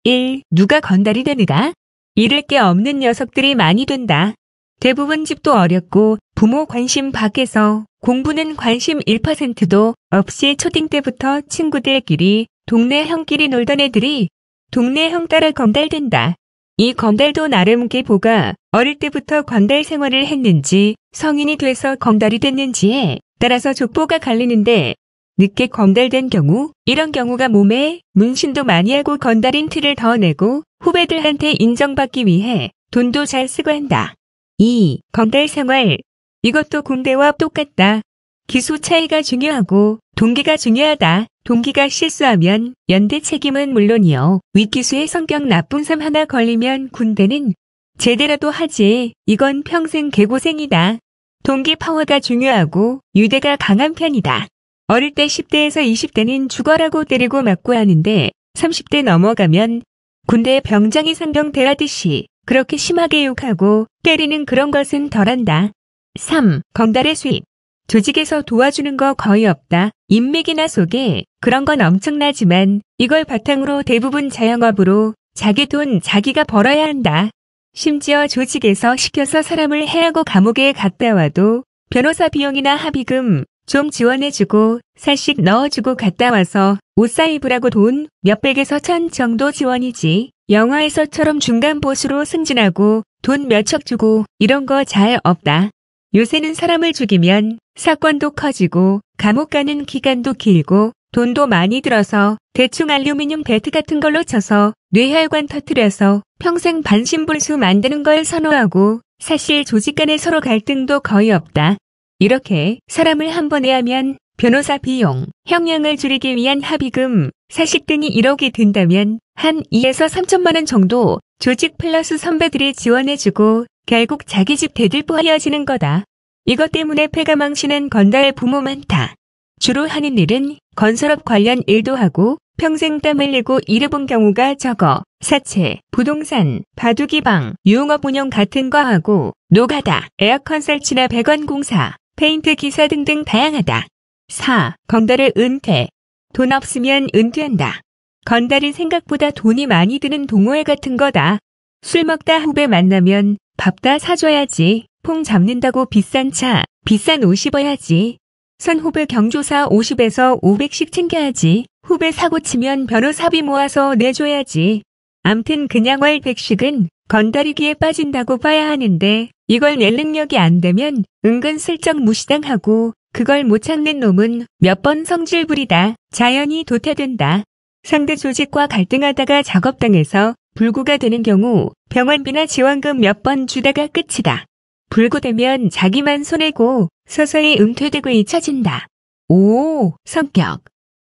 1. 누가 건달이 되느가? 잃을 게 없는 녀석들이 많이 된다. 대부분 집도 어렵고 부모 관심 밖에서 공부는 관심 1%도 없이 초딩 때부터 친구들끼리 동네 형끼리 놀던 애들이 동네 형 따라 건달된다. 이 건달도 나름 계보가 어릴 때부터 건달 생활을 했는지 성인이 돼서 건달이 됐는지에 따라서 족보가 갈리는데 늦게 건달된 경우 이런 경우가 몸에 문신도 많이 하고 건달인 티를 더 내고 후배들한테 인정받기 위해 돈도 잘 쓰고 한다. 2. 건달 생활. 이것도 군대와 똑같다. 기수 차이가 중요하고 동기가 중요하다. 동기가 실수하면 연대 책임은 물론이요. 윗기수의 성격 나쁜 삶 하나 걸리면 군대는 제대라도 하지. 이건 평생 개고생이다. 동기 파워가 중요하고 유대가 강한 편이다. 어릴 때 10대에서 20대는 죽어라고 때리고 맞고 하는데 30대 넘어가면 군대 병장이 상병 대하듯이 그렇게 심하게 욕하고 때리는 그런 것은 덜한다. 3. 건달의 수입. 조직에서 도와주는 거 거의 없다. 인맥이나 소개 그런 건 엄청나지만 이걸 바탕으로 대부분 자영업으로 자기 돈 자기가 벌어야 한다. 심지어 조직에서 시켜서 사람을 해하고 감옥에 갔다 와도 변호사 비용이나 합의금 좀 지원해주고 살씩 넣어주고 갔다 와서 옷 사 입으라고 돈 몇백에서 1000 정도 지원이지. 영화에서처럼 중간 보수로 승진하고 돈 몇억 주고 이런 거 잘 없다. 요새는 사람을 죽이면 사건도 커지고 감옥 가는 기간도 길고 돈도 많이 들어서 대충 알루미늄 배트 같은 걸로 쳐서 뇌혈관 터뜨려서 평생 반신불수 만드는 걸 선호하고 사실 조직 간에 서로 갈등도 거의 없다. 이렇게 사람을 한 번에 하면 변호사 비용, 형량을 줄이기 위한 합의금, 사식 등이 1억이 든다면 한 2에서 3천만 원 정도 조직 플러스 선배들이 지원해주고 결국 자기 집 대들보 하여지는 거다. 이것 때문에 폐가 망신한 건달 부모 많다. 주로 하는 일은 건설업 관련 일도 하고 평생 땀 흘리고 일해본 경우가 적어 사채, 부동산, 바둑이방, 유흥업 운영 같은 거 하고 노가다, 에어컨 설치나 배관 공사, 페인트 기사 등등 다양하다. 4. 건달을 은퇴. 돈 없으면 은퇴한다. 건달은 생각보다 돈이 많이 드는 동호회 같은 거다. 술 먹다 후배 만나면 밥 다 사줘야지. 퐁 잡는다고 비싼 차, 비싼 옷 입어야지. 선후배 경조사 50에서 500씩 챙겨야지. 후배 사고 치면 변호사비 모아서 내줘야지. 암튼 그냥 월 100씩은 건달이기에 빠진다고 봐야 하는데 이걸 낼 능력이 안 되면 은근슬쩍 무시당하고 그걸 못 참는 놈은 몇 번 성질 부리다 자연히 도태된다. 상대 조직과 갈등하다가 작업당해서 불구가 되는 경우 병원비나 지원금 몇 번 주다가 끝이다. 불구되면 자기만 손해고 서서히 은퇴되고 잊혀진다. 5. 성격.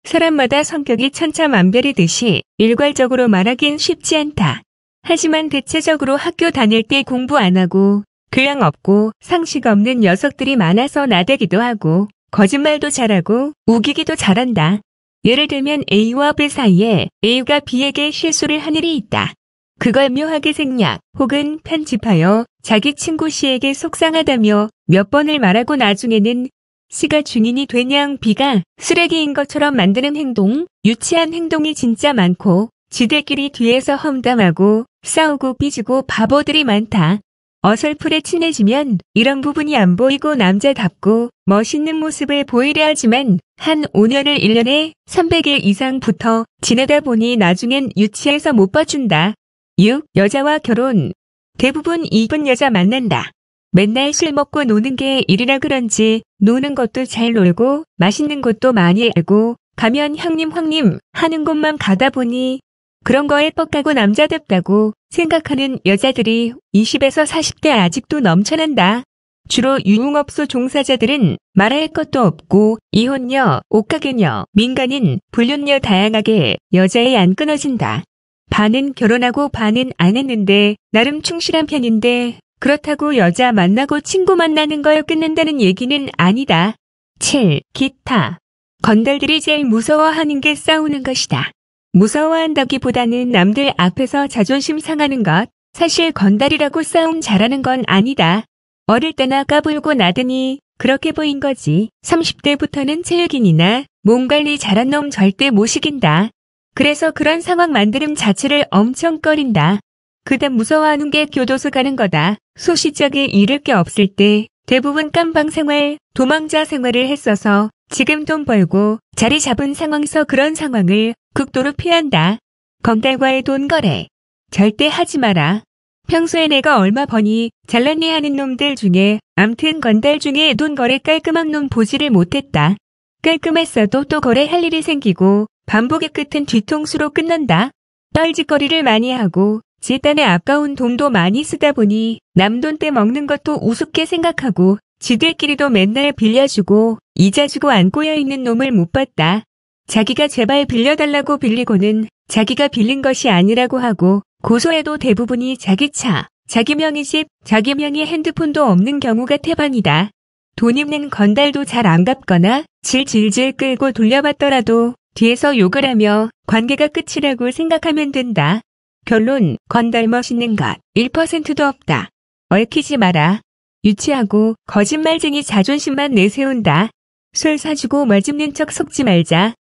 사람마다 성격이 천차만별이듯이 일괄적으로 말하긴 쉽지 않다. 하지만 대체적으로 학교 다닐 때 공부 안 하고 교양 없고 상식 없는 녀석들이 많아서 나대기도 하고 거짓말도 잘하고 우기기도 잘한다. 예를 들면 A와 B 사이에 A가 B에게 실수를 한 일이 있다. 그걸 묘하게 생략 혹은 편집하여 자기 친구 C에게 속상하다며 몇 번을 말하고 나중에는 C가 중인이 된 양 B가 쓰레기인 것처럼 만드는 행동, 유치한 행동이 진짜 많고 지들끼리 뒤에서 험담하고 싸우고 삐지고 바보들이 많다. 어설프게 친해지면 이런 부분이 안 보이고 남자답고 멋있는 모습을 보이려 하지만 한 5년을 1년에 300일 이상 붙어 지내다 보니 나중엔 유치해서 못 봐준다. 6. 여자와 결혼. 대부분 이쁜 여자 만난다. 맨날 술 먹고 노는 게 일이라 그런지 노는 것도 잘 놀고 맛있는 것도 많이 알고 가면 형님 황님 하는 곳만 가다 보니 그런 거에 뻑가고 남자답다고 생각하는 여자들이 20에서 40대 아직도 넘쳐난다. 주로 유흥업소 종사자들은 말할 것도 없고 이혼녀, 옷가게녀, 민간인, 불륜녀 다양하게 여자에 안 끊어진다. 반은 결혼하고 반은 안 했는데 나름 충실한 편인데 그렇다고 여자 만나고 친구 만나는 걸 끊는다는 얘기는 아니다. 7. 기타. 건달들이 제일 무서워하는 게 싸우는 것이다. 무서워한다기보다는 남들 앞에서 자존심 상하는 것. 사실 건달이라고 싸움 잘하는 건 아니다. 어릴 때나 까불고 나더니 그렇게 보인 거지. 30대부터는 체육인이나 몸 관리 잘한 놈 절대 못 이긴다. 그래서 그런 상황 만드름 자체를 엄청 꺼린다. 그다음 무서워하는 게 교도소 가는 거다. 소시적에 잃을 게 없을 때 대부분 깜방 생활, 도망자 생활을 했어서 지금 돈 벌고 자리 잡은 상황에서 그런 상황을 극도로 피한다. 건달과의 돈 거래. 절대 하지 마라. 평소에 내가 얼마 버니 잘났니 하는 놈들 중에 암튼 건달 중에 돈 거래 깔끔한 놈 보지를 못했다. 깔끔했어도 또 거래할 일이 생기고 반복의 끝은 뒤통수로 끝난다. 뻘짓거리를 많이 하고 집단에 아까운 돈도 많이 쓰다 보니 남 돈 떼먹는 것도 우습게 생각하고 지들끼리도 맨날 빌려주고 이자 주고 안 꼬여있는 놈을 못 봤다. 자기가 제발 빌려달라고 빌리고는 자기가 빌린 것이 아니라고 하고 고소해도 대부분이 자기 차, 자기 명의 집, 자기 명의 핸드폰도 없는 경우가 태반이다. 돈 있는 건달도 잘 안 갚거나 질질질 끌고 돌려받더라도 뒤에서 욕을 하며 관계가 끝이라고 생각하면 된다. 결론, 건달 멋있는 것 1%도 없다. 얽히지 마라. 유치하고 거짓말쟁이 자존심만 내세운다. 술 사주고 말 짚는 척 속지 말자.